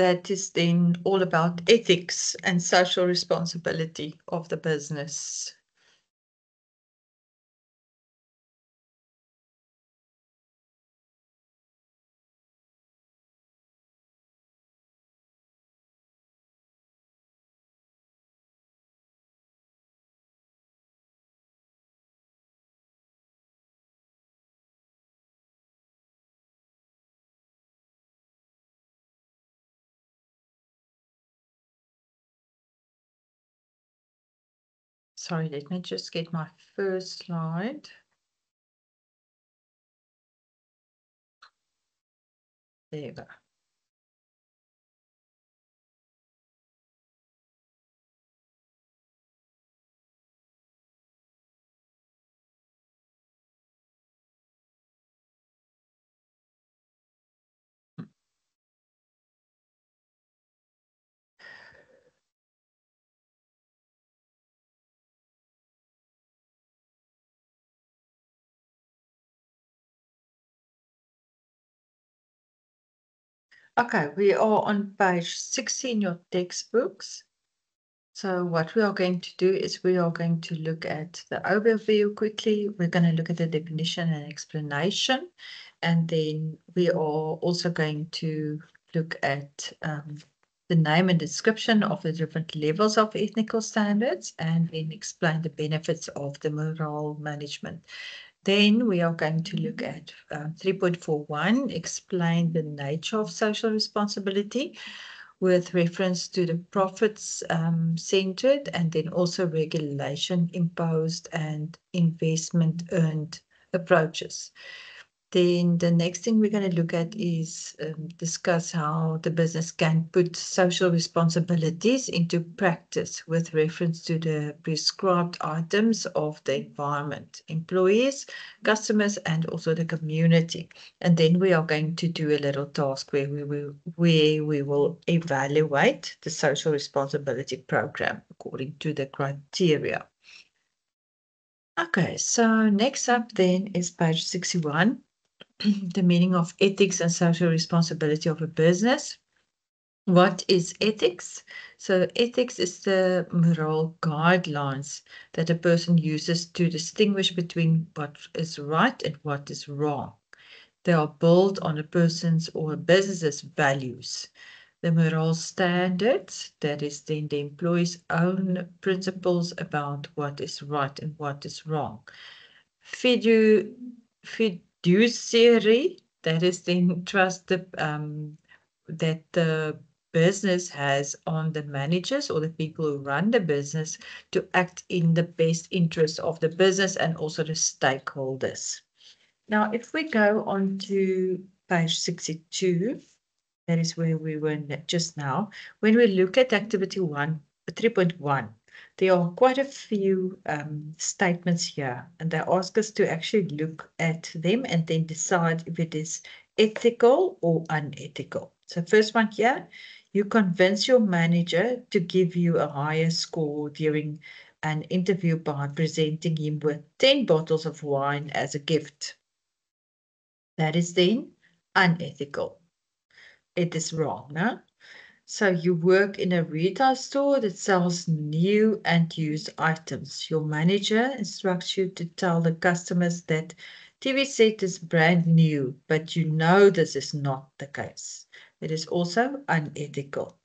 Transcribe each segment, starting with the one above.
that is then all about ethics and social responsibility of the business. Sorry, let me just get my first slide. There you go. Okay, we are on page 60 in your textbooks. So what we are going to do is we are going to look at the overview quickly. We're going to look at the definition and explanation. And then we are also going to look at the name and description of the different levels of ethical standards, and then explain the benefits of the morale management. Then we are going to look at 3.41, explain the nature of social responsibility with reference to the profits centered, and then also regulation imposed and investment earned approaches. Then the next thing we're going to look at is discuss how the business can put social responsibilities into practice with reference to the prescribed items of the environment, employees, customers, and also the community. And then we are going to do a little task where we will evaluate the social responsibility program according to the criteria. Okay, so next up then is page 61. The meaning of ethics and social responsibility of a business. What is ethics? So ethics is the moral guidelines that a person uses to distinguish between what is right and what is wrong. They are built on a person's or a business's values. The moral standards, that is then the employee's own principles about what is right and what is wrong. Fiduciary, that is then trust that the business has on the managers or the people who run the business to act in the best interest of the business and also the stakeholders. Now, if we go on to page 62, that is where we were just now. When we look at activity 3.1, there are quite a few statements here, and they ask us to actually look at them and then decide if it is ethical or unethical. So first one here, you convince your manager to give you a higher score during an interview by presenting him with 10 bottles of wine as a gift. That is then unethical. It is wrong, no? So you work in a retail store that sells new and used items. Your manager instructs you to tell the customers that TV set is brand new, but you know this is not the case. It is also unethical.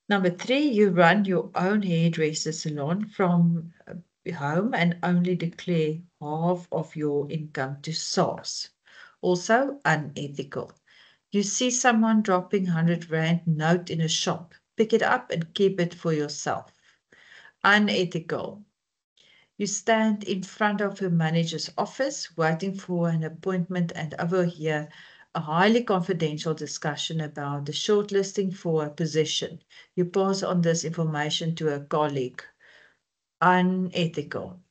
Number 3, you run your own hairdresser salon from home and only declare half of your income to SARS. Also unethical. You see someone dropping 100 Rand note in a shop. Pick it up and keep it for yourself. Unethical. You stand in front of a manager's office waiting for an appointment and overhear a highly confidential discussion about the shortlisting for a position. You pass on this information to a colleague. Unethical.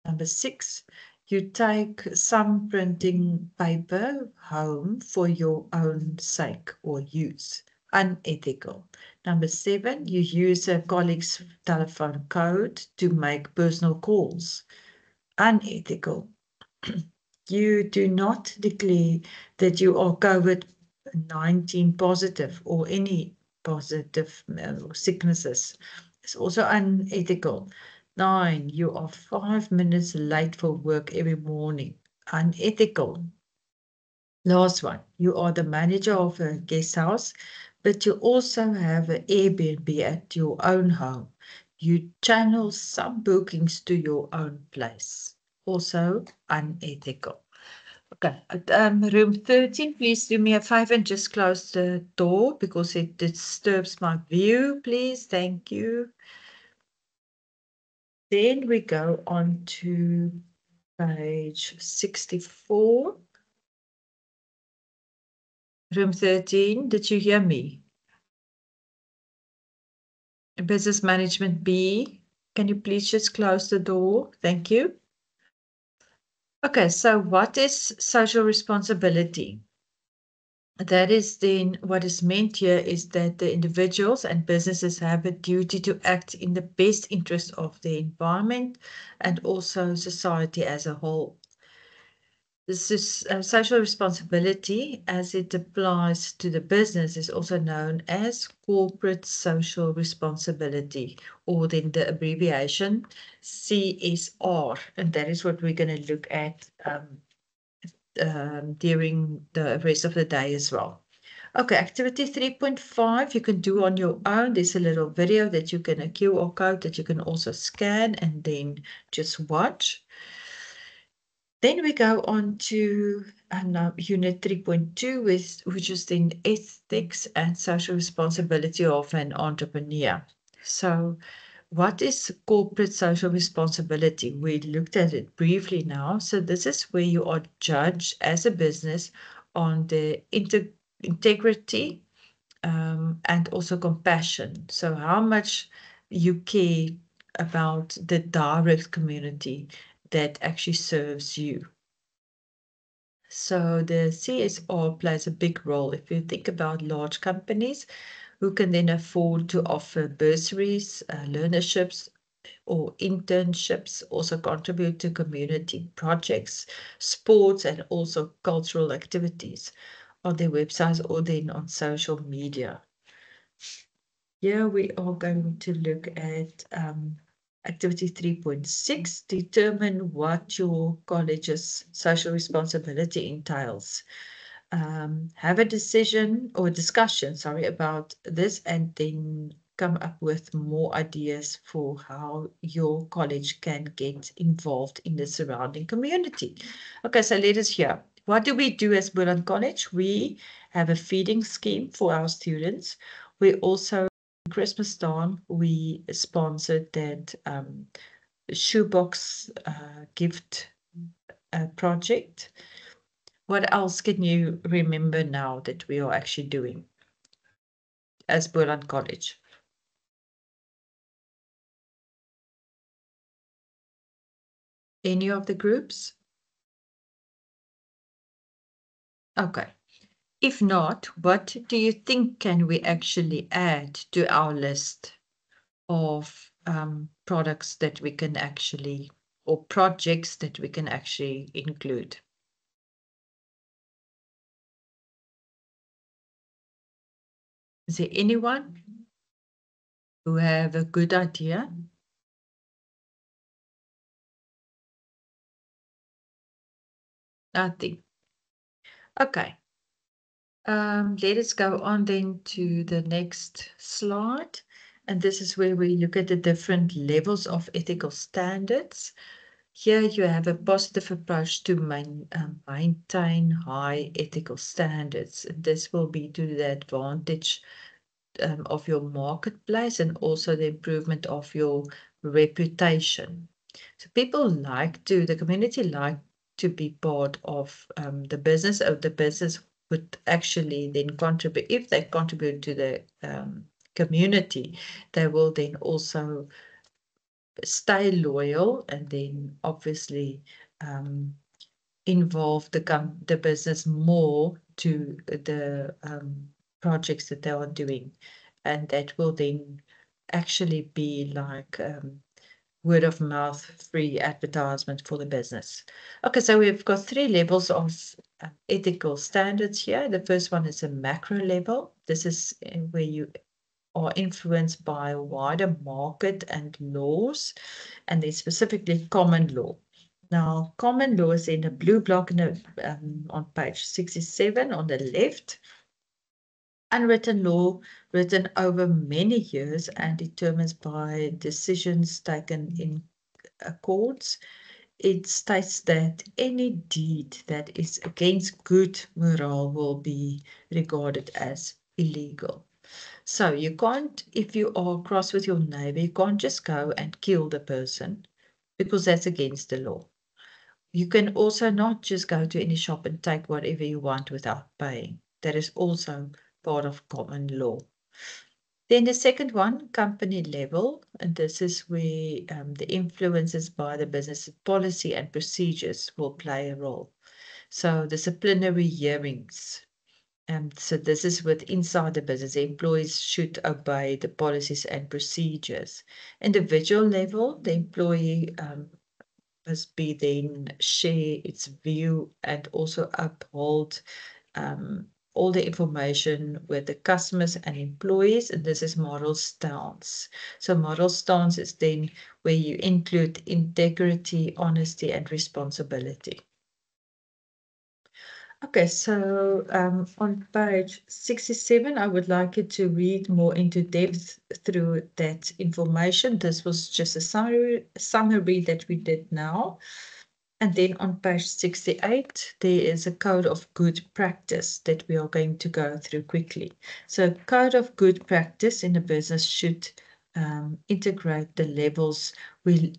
Number 6. You take some printing paper home for your own sake or use. Unethical. Number 7, you use a colleague's telephone code to make personal calls. Unethical. You do not declare that you are COVID-19 positive or any positive sicknesses. It's also unethical. 9, you are 5 minutes late for work every morning. Unethical. Last one, you are the manager of a guest house, but you also have an Airbnb at your own home. You channel some bookings to your own place. Also unethical. Okay, room 13, please do me a favor and just close the door because it disturbs my view, please. Thank you. Then we go on to page 64. Room 13, did you hear me? Business Management B, can you please just close the door? Thank you. Okay, so what is social responsibility? That is then what is meant here is that the individuals and businesses have a duty to act in the best interest of the environment and also society as a whole. This is social responsibility as it applies to the business is also known as corporate social responsibility, or then the abbreviation CSR, and that is what we're going to look at during the rest of the day as well. Okay, activity 3.5 you can do on your own. There's a little video that you can, a QR code that you can also scan and then just watch. Then we go on to unit 3.2, which is then ethics and social responsibility of an entrepreneur. So what is corporate social responsibility? We looked at it briefly now. So this is where you are judged as a business on the integrity and also compassion. So how much you care about the direct community that actually serves you. So the CSR plays a big role. If you think about large companies who can then afford to offer bursaries, learnerships, or internships, also contribute to community projects, sports, and also cultural activities on their websites or then on social media. Here we are going to look at activity 3.6, determine what your college's social responsibility entails. Have a decision or discussion, about this and then come up with more ideas for how your college can get involved in the surrounding community. Okay, so let us hear. What do we do as Boland College? We have a feeding scheme for our students. We also Christmas time, we sponsored that shoebox gift project. What else can you remember now that we are actually doing as Boland College? Any of the groups? Okay. If not, what do you think can we actually add to our list of products that we can actually, or projects that we can actually include? Is there anyone who have a good idea? Nothing. Okay. Let us go on then to the next slide. And this is where we look at the different levels of ethical standards. Here you have a positive approach to maintain high ethical standards. And this will be to the advantage of your marketplace and also the improvement of your reputation. So people the community like to be part of the business. The business would actually then contribute, if they contribute to the community, they will then also stay loyal and then obviously involve the business more to the projects that they are doing. And that will then actually be like word of mouth free advertisement for the business. Okay, so we've got 3 levels of ethical standards here. The first one is a macro level. This is where you are influenced by wider market and laws, and then specifically common law. Now, common law is in a blue block on page 67 on the left. Unwritten law written over many years and determined by decisions taken in courts. It states that any deed that is against good morale will be regarded as illegal. So you can't, if you are cross with your neighbor, you can't just go and kill the person because that's against the law. You can also not just go to any shop and take whatever you want without paying. That is also part of common law. Then the second one, company level, and this is where the influences by the business policy and procedures will play a role. So disciplinary hearings. So this is with inside the business. Employees should obey the policies and procedures. Individual level, the employee must be then share its view and also uphold all the information with the customers and employees, and this is moral stance. So moral stance is then where you include integrity, honesty, and responsibility. Okay, so on page 67, I would like you to read more into depth through that information. This was just a summary that we did now. And then on page 68, there is a code of good practice that we are going to go through quickly. So code of good practice in a business should integrate the levels we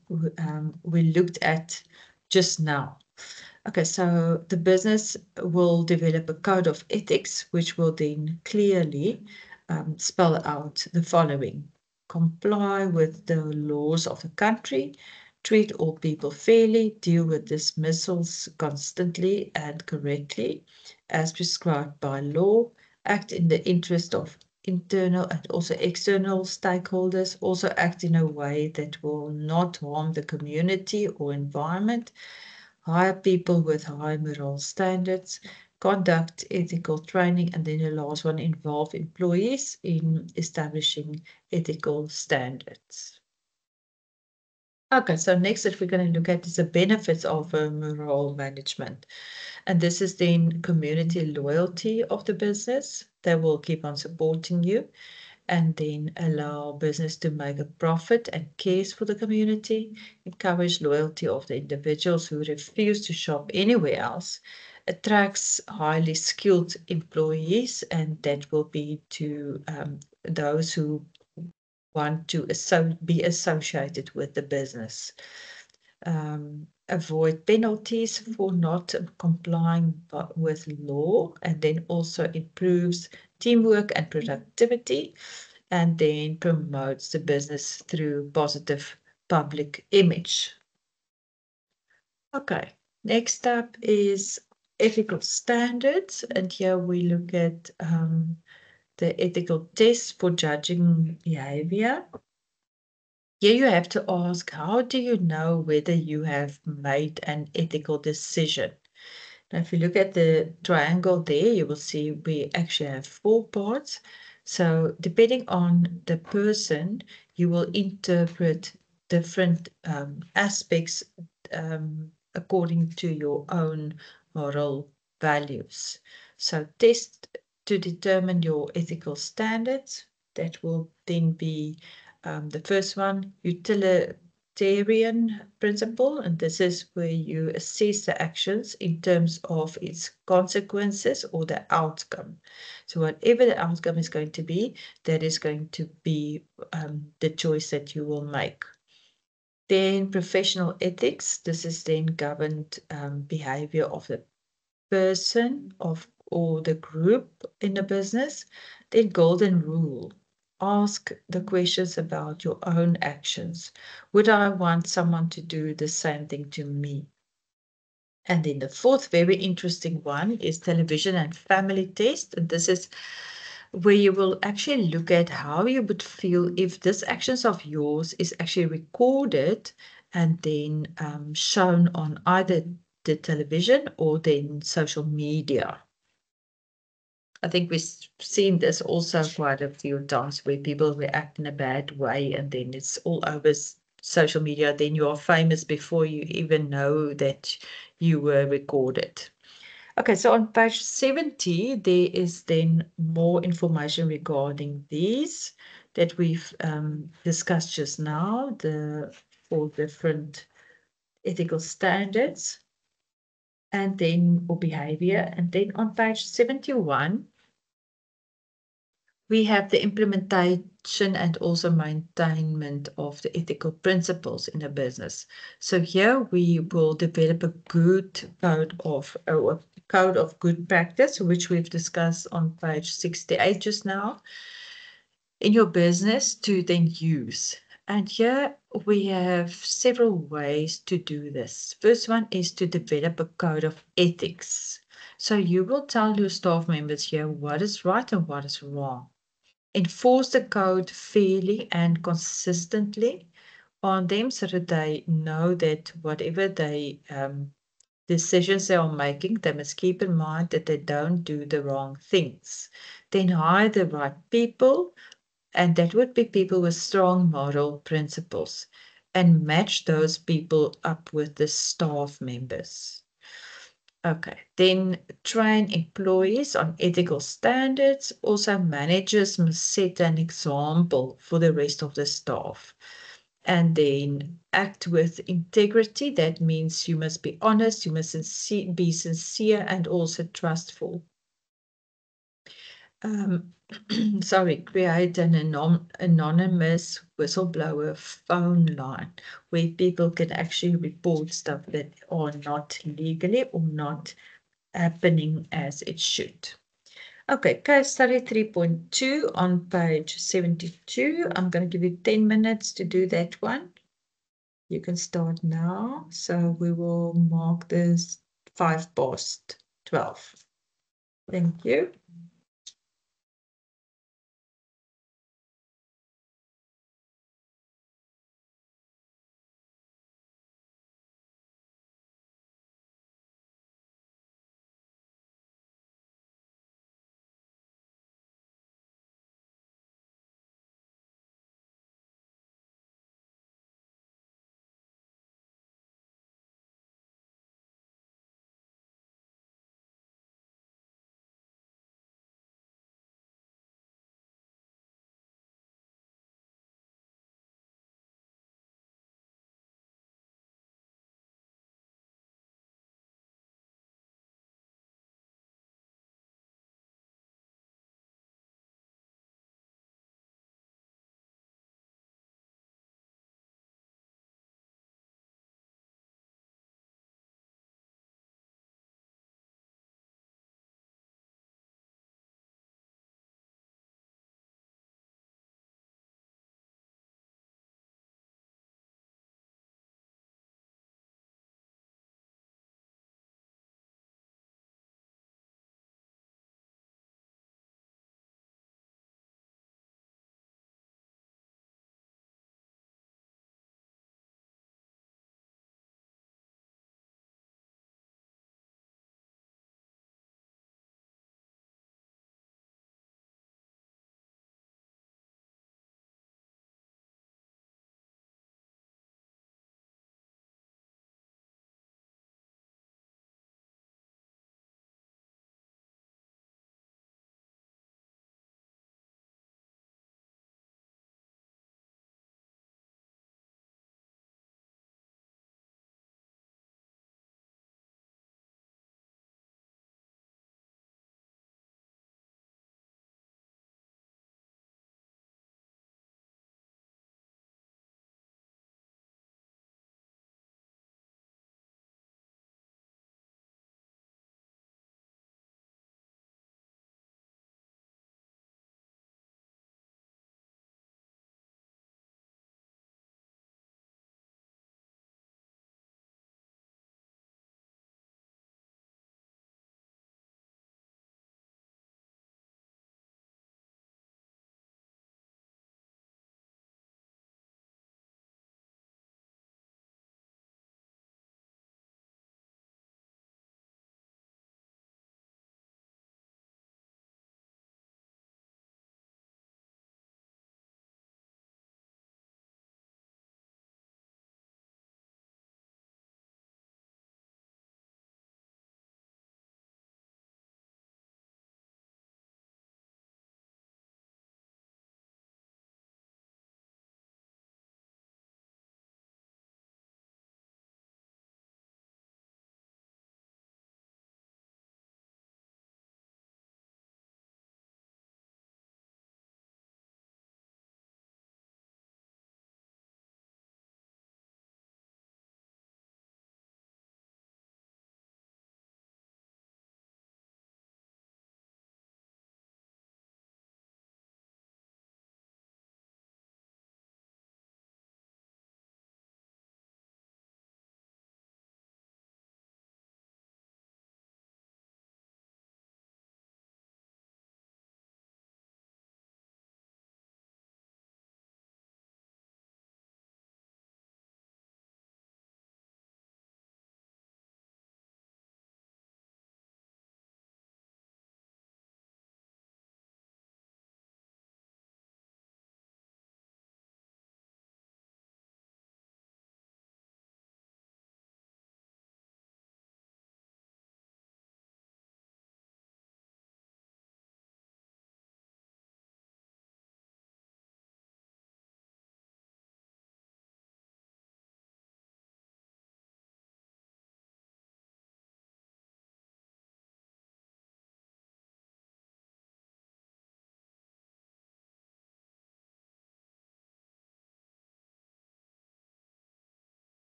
looked at just now. Okay, so the business will develop a code of ethics, which will then clearly spell out the following: comply with the laws of the country, treat all people fairly, deal with dismissals constantly and correctly as prescribed by law, act in the interest of internal and also external stakeholders, also act in a way that will not harm the community or environment, hire people with high moral standards, conduct ethical training, and then the last one, involve employees in establishing ethical standards. Okay, so next that we're going to look at is the benefits of moral management. And this is then community loyalty of the business. They will keep on supporting you and then allow business to make a profit and cares for the community, encourage loyalty of the individuals who refuse to shop anywhere else, attracts highly skilled employees, and that will be to those who want to be associated with the business. Avoid penalties for not complying with law, and then also improves teamwork and productivity, and then promotes the business through positive public image. Okay, next up is ethical standards, and here we look at the ethical tests for judging behavior. Here you have to ask, how do you know whether you have made an ethical decision? Now, if you look at the triangle there, you will see we actually have 4 parts. So depending on the person, you will interpret different aspects according to your own moral values. So test to determine your ethical standards. That will then be the first one, utilitarian principle, and this is where you assess the actions in terms of its consequences or the outcome. So whatever the outcome is going to be, that is going to be the choice that you will make. Then professional ethics, this is then governed behavior of the person or the group in the business. Then golden rule, ask the questions about your own actions. Would I want someone to do the same thing to me? And then the fourth very interesting one is television and family test. And this is where you will actually look at how you would feel if this actions of yours is actually recorded and then shown on either the television or then social media. I think we've seen this also quite a few times where people react in a bad way and then it's all over social media. Then you are famous before you even know that you were recorded. Okay, so on page 70, there is then more information regarding these that we've discussed just now, the 4 different ethical standards, and then or behavior. And then on page 71, we have the implementation and also maintainment of the ethical principles in a business. So here we will develop a good code of good practice, which we've discussed on page 68 just now, in your business to then use. And here we have several ways to do this. First one is to develop a code of ethics. So you will tell your staff members here what is right and what is wrong. Enforce the code fairly and consistently on them so that they know that whatever decisions they are making, they must keep in mind that they don't do the wrong things. Then hire the right people, and that would be people with strong moral principles, and match those people up with the staff members. Okay, then train employees on ethical standards. Also, managers must set an example for the rest of the staff. And then act with integrity. That means you must be honest, you must be sincere and also trustful. Sorry, create an anonymous whistleblower phone line where people can actually report stuff that are not legally or not happening as it should. Okay, case study 3.2 on page 72. I'm going to give you 10 minutes to do that one. You can start now. So we will mark this 5 past 12. Thank you.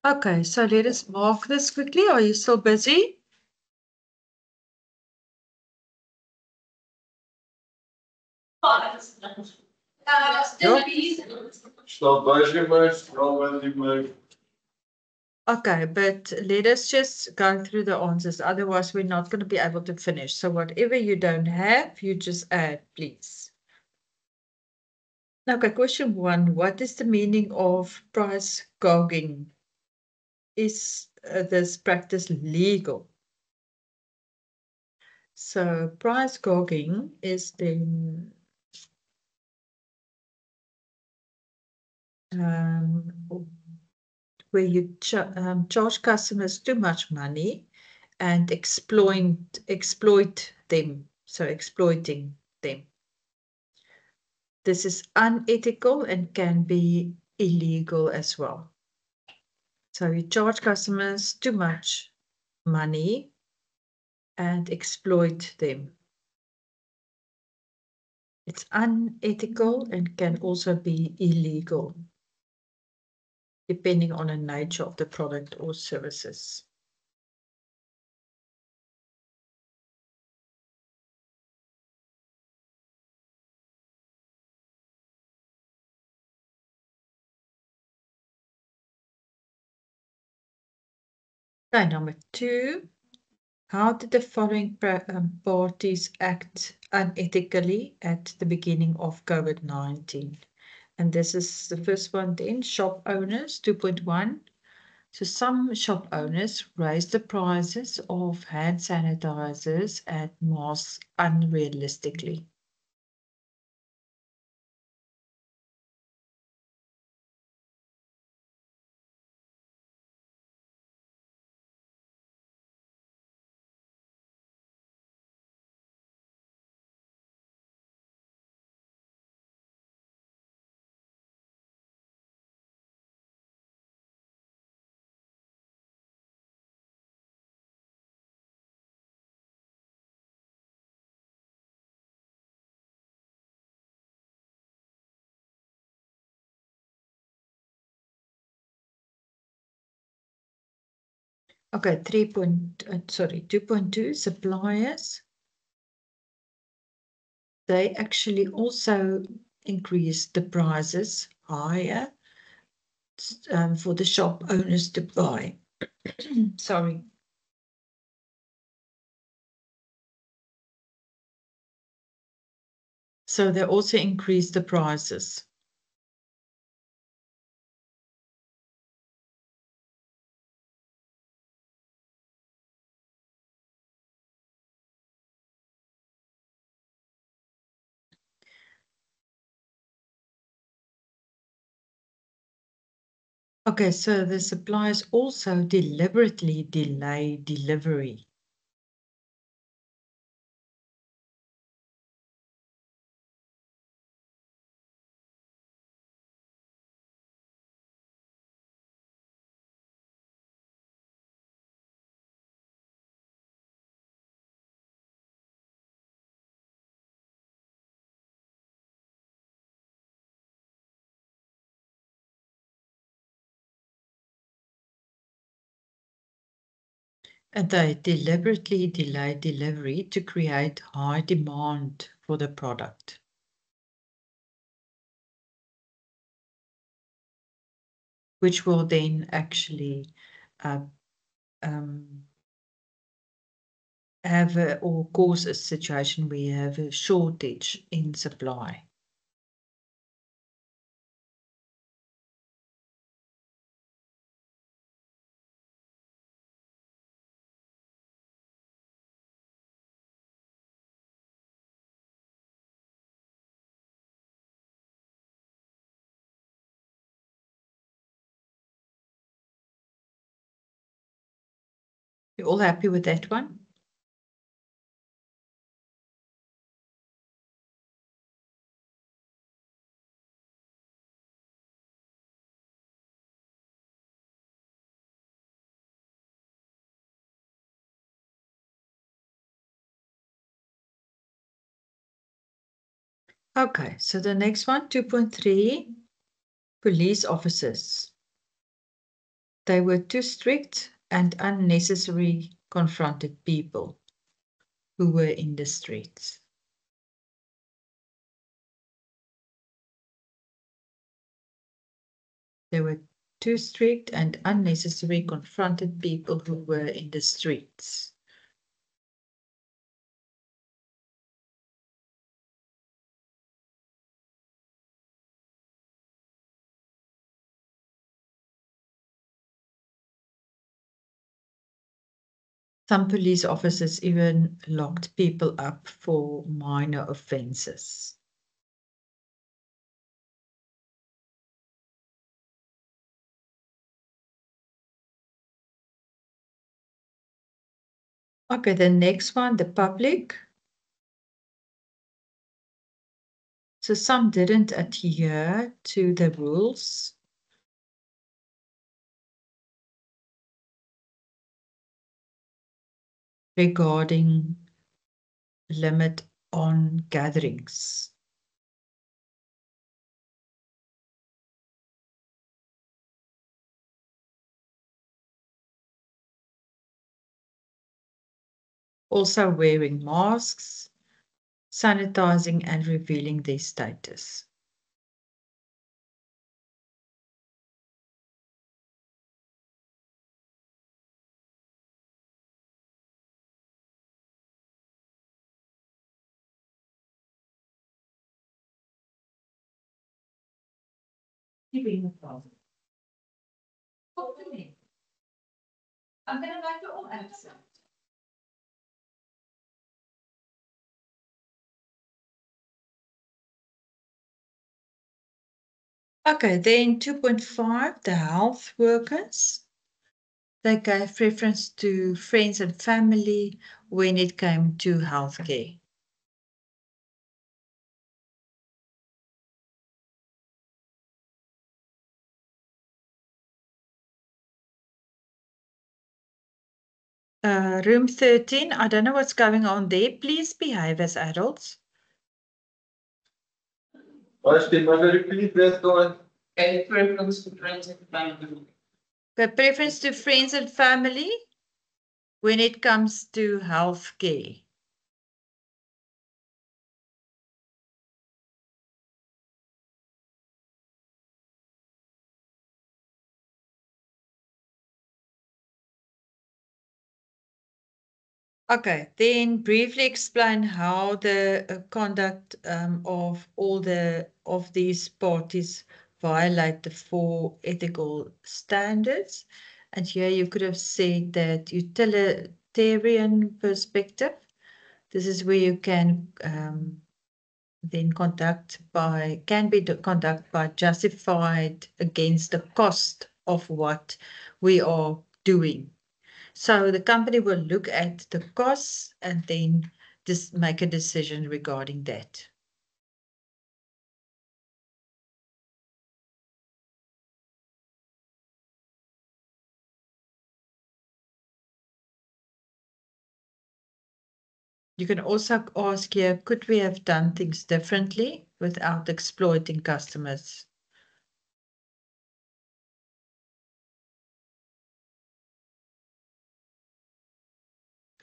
Okay, so let us mark this quickly. Are you still busy? Estou bem, mas provavelmente. Okay, but let us just go through the answers. Otherwise, we're not going to be able to finish. So whatever you don't have, you just add, please. Okay, question 1. What is the meaning of price gouging? Is this practice legal? So price gouging is then where you charge customers too much money and exploit them. So exploiting them. This is unethical and can be illegal as well. So you charge customers too much money and exploit them. It's unethical and can also be illegal, depending on the nature of the product or services. Okay, number 2. How did the following parties act unethically at the beginning of COVID-19? And this is the first one then, shop owners, 2.1. So some shop owners raised the prices of hand sanitizers and masks unrealistically. Okay, 2.2, suppliers. They actually also increased the prices higher for the shop owners to buy. Sorry. So they also increased the prices. Okay, so the suppliers also deliberately delay delivery. And they deliberately delay delivery to create high demand for the product. Which will then actually have or cause a situation where you have a shortage in supply. You all happy with that one? Okay, so the next one, 2.3, police officers. They were too strict and unnecessarily confronted people who were in the streets. They were too strict and unnecessarily confronted people who were in the streets. Some police officers even locked people up for minor offenses. Okay, the next one, the public. So some didn't adhere to the rules. Regarding limit on gatherings. Also wearing masks, sanitizing and revealing their status. I'm gonna make it all absent. Okay, then 2.5, the health workers. They gave preference to friends and family when it came to healthcare. Room 13, I don't know what's going on there. Please behave as adults. Repeat that one. Preference to friends and family. The preference to friends and family when it comes to healthcare. Okay, then briefly explain how the conduct of all of these parties violate the 4 ethical standards. And here you could have said that utilitarian perspective. This is where you can then conduct by justified against the cost of what we are doing. So the company will look at the costs and then just make a decision regarding that. You can also ask here, could we have done things differently without exploiting customers?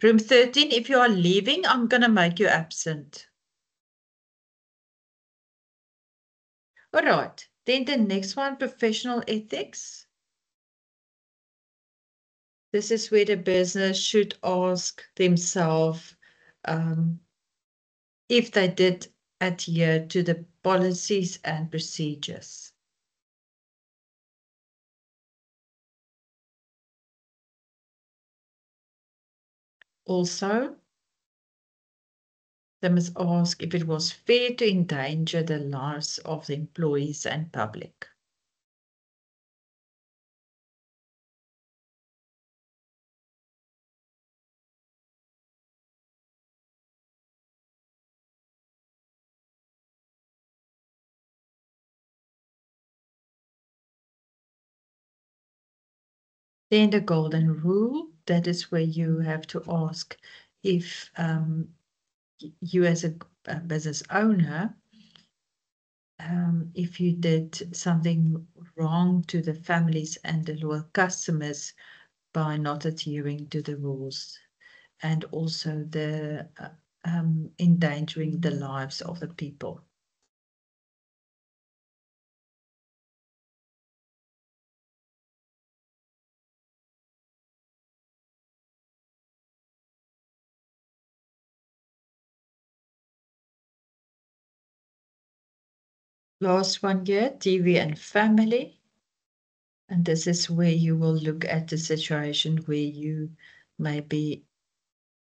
Room 13, if you are leaving, I'm going to make you absent. All right, then the next one, professional ethics. This is where the business should ask themselves if they did adhere to the policies and procedures. Also, they must ask if it was fair to endanger the lives of the employees and public. Then the golden rule, that is where you have to ask if you as a business owner, if you did something wrong to the families and the loyal customers by not adhering to the rules, and also the endangering the lives of the people. Last one here, TV and family. And this is where you will look at the situation where you maybe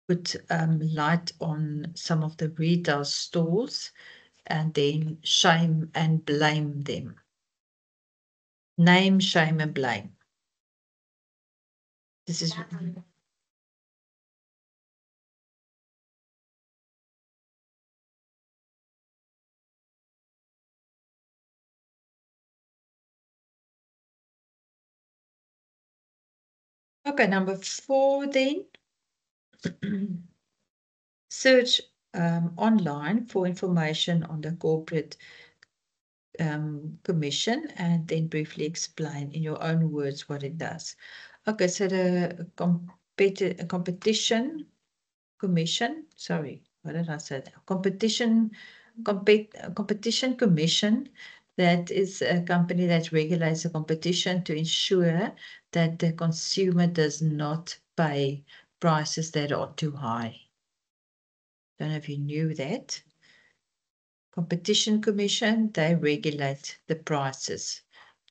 put light on some of the retail stores and then shame and blame them. Name, shame, and blame. This is okay. Number 4 then. Search online for information on the corporate commission and then briefly explain in your own words what it does. Okay, so the competition commission, sorry, what did I say? Competition commission, that is a company that regulates the competition to ensure that the consumer does not pay prices that are too high. Don't know if you knew that. Competition Commission, they regulate the prices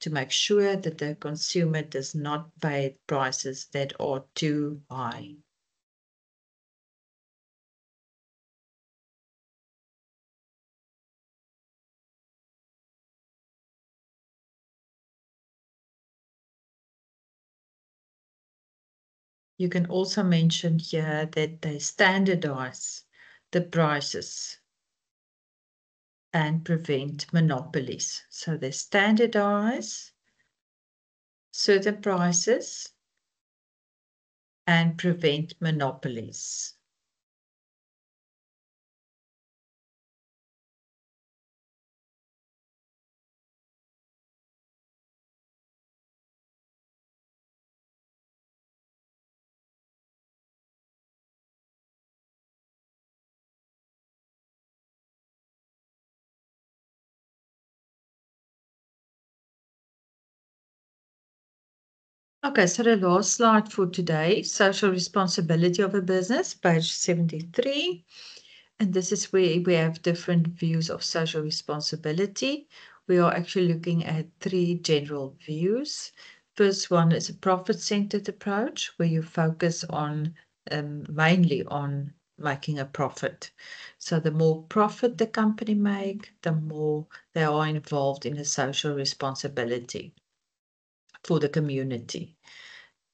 to make sure that the consumer does not pay prices that are too high. You can also mention here that they standardize the prices and prevent monopolies. So they standardize certain prices and prevent monopolies. Okay, so the last slide for today, social responsibility of a business, page 73. And this is where we have different views of social responsibility. We are actually looking at 3 general views. First one is a profit-centered approach, where you focus on mainly on making a profit. So the more profit the company make, the more they are involved in a social responsibility for the community.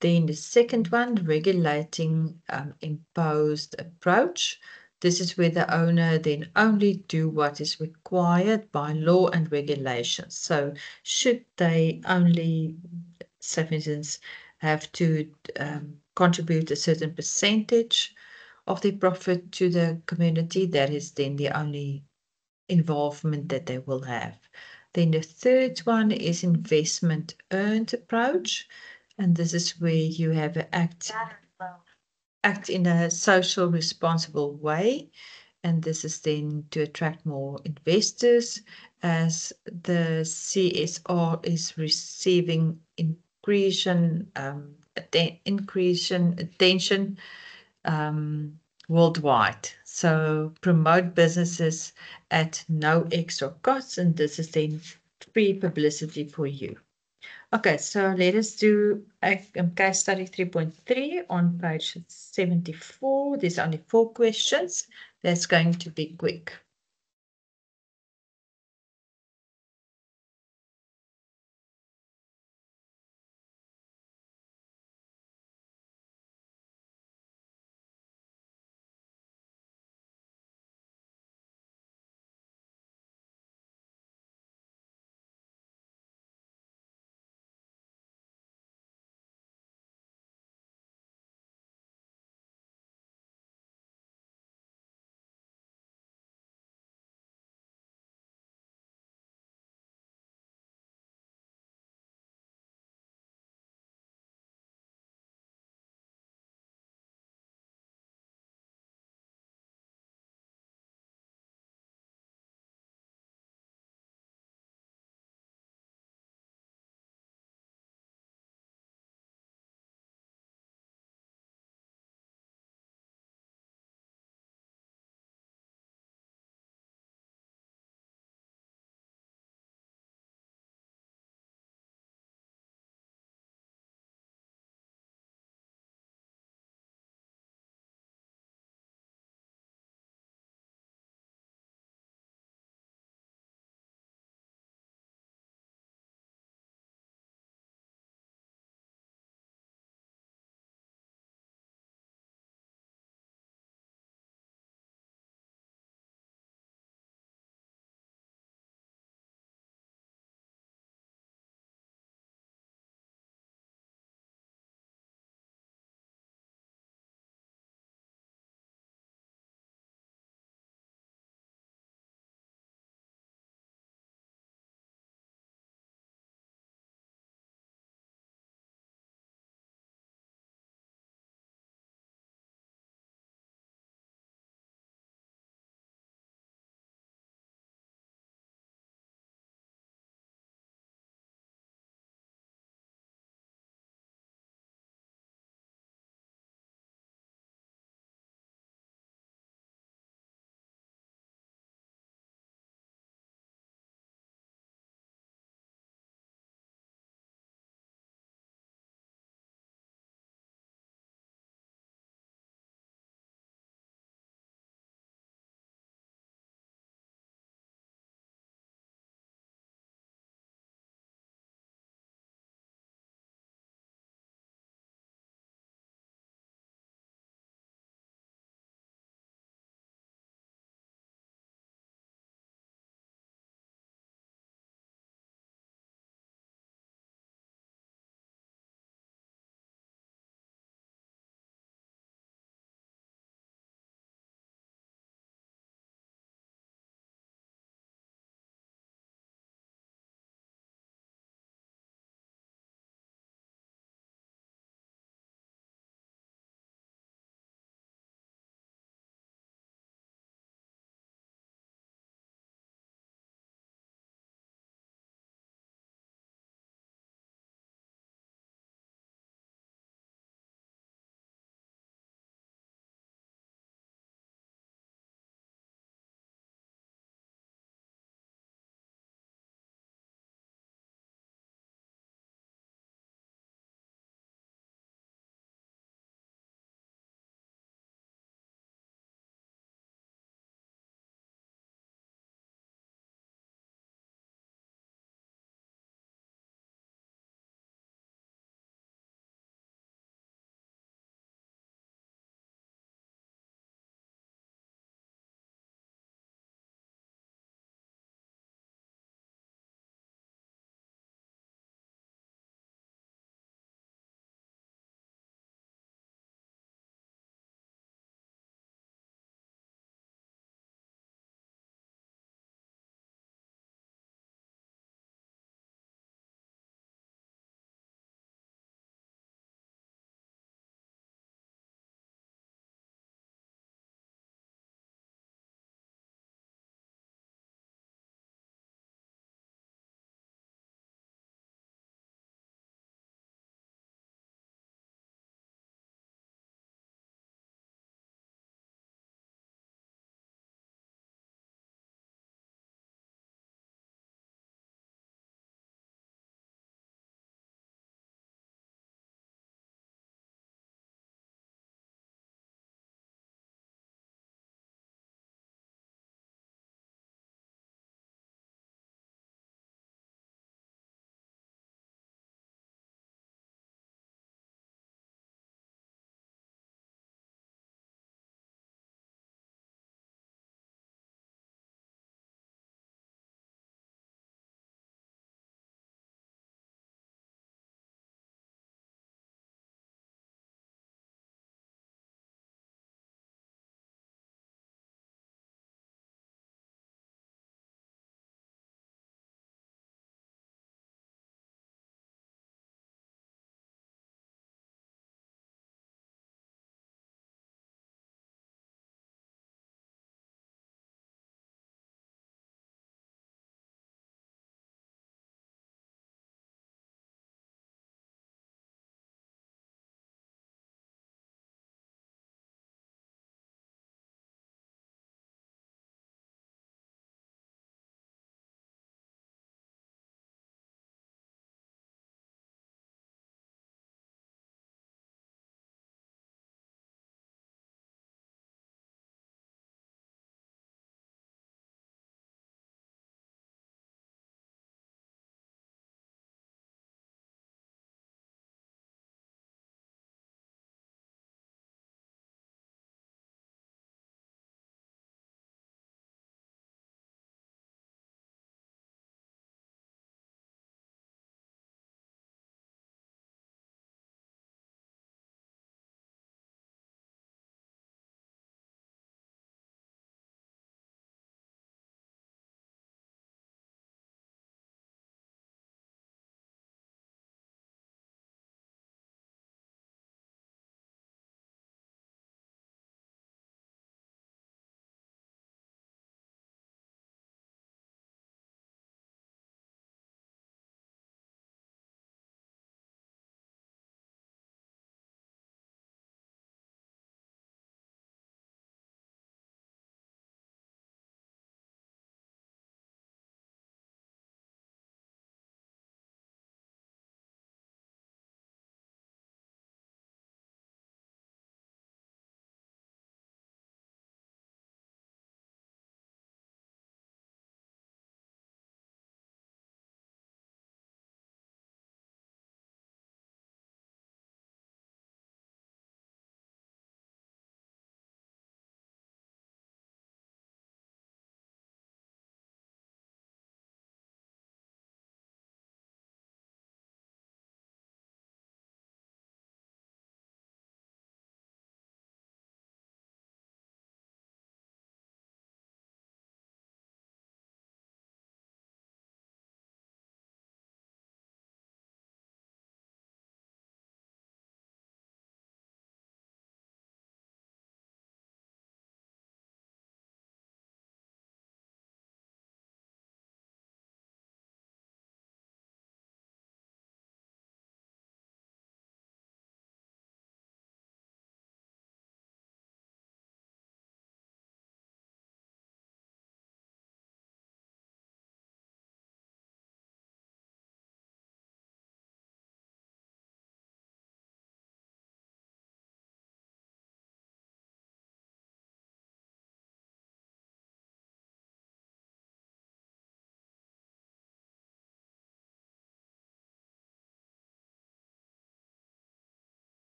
Then the second one, regulating imposed approach. This is where the owner then only do what is required by law and regulations. So should they only, say for instance, have to contribute a certain percentage of their profit to the community, that is then the only involvement that they will have. Then the third one is investment earned approach. And this is where you have an act in a social responsible way. And this is then to attract more investors as the CSR is receiving increasing attention worldwide. So promote businesses at no extra cost, and this is then free publicity for you. Okay, so let us do case study 3.3 on page 74. There's only 4 questions. That's going to be quick.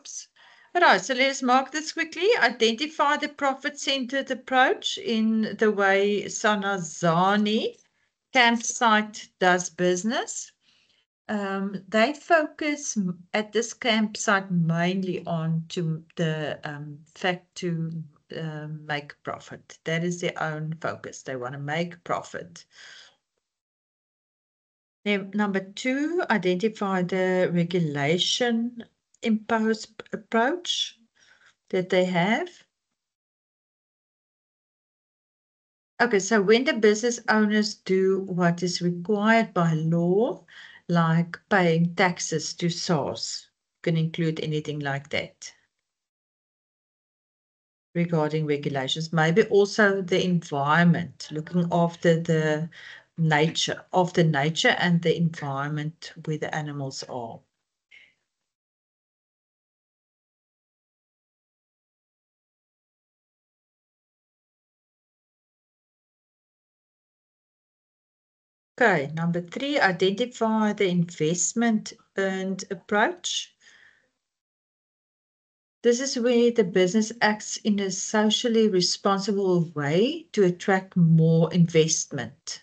Oops. All right, so let's mark this quickly. Identify the profit-centered approach in the way Sanazani campsite does business. They focus at this campsite mainly on the fact to make profit. That is their own focus. They want to make profit. Then number 2, identify the regulation imposed approach that they have. Okay, so when the business owners do what is required by law, like paying taxes to SARS, can include anything like that regarding regulations, maybe also the environment, looking after the nature and the environment where the animals are. Okay, number 3, identify the investment earned approach. This is where the business acts in a socially responsible way to attract more investment,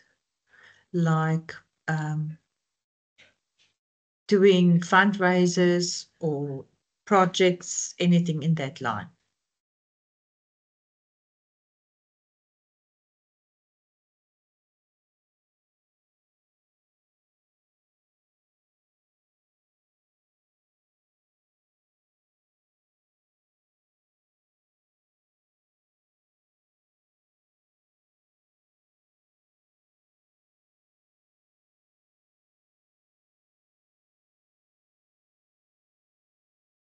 like doing fundraisers or projects, anything in that line.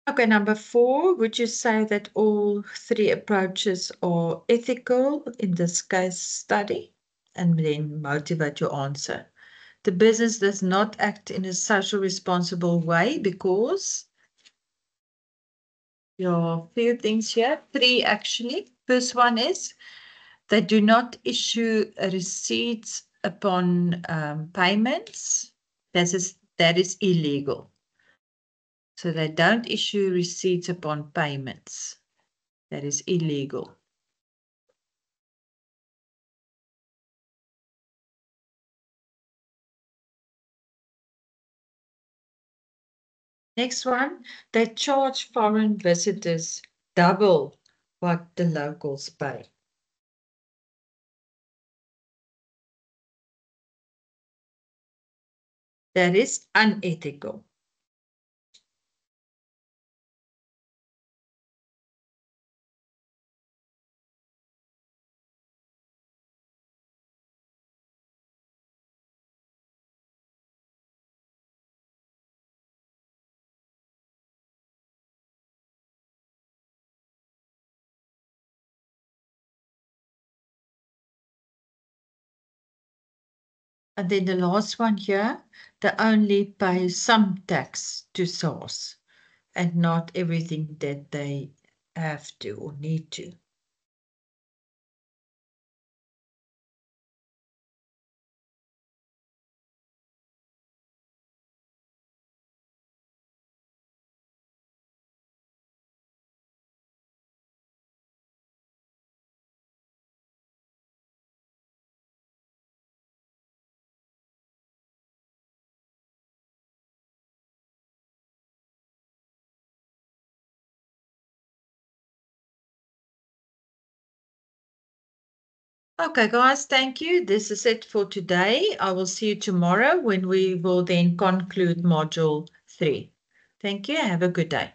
Okay, number 4, would you say that all 3 approaches are ethical in this case study? And then motivate your answer. The business does not act in a social responsible way because there are a few things here, 3 actually. First one is they do not issue receipts upon payments. That is illegal. So they don't issue receipts upon payments. That is illegal. Next one, they charge foreign visitors double what the locals pay. That is unethical. And then the last one here, they only pay some tax to SARS and not everything that they have to or need to. Okay, guys, thank you. This is it for today. I will see you tomorrow when we will then conclude module 3. Thank you. Have a good day.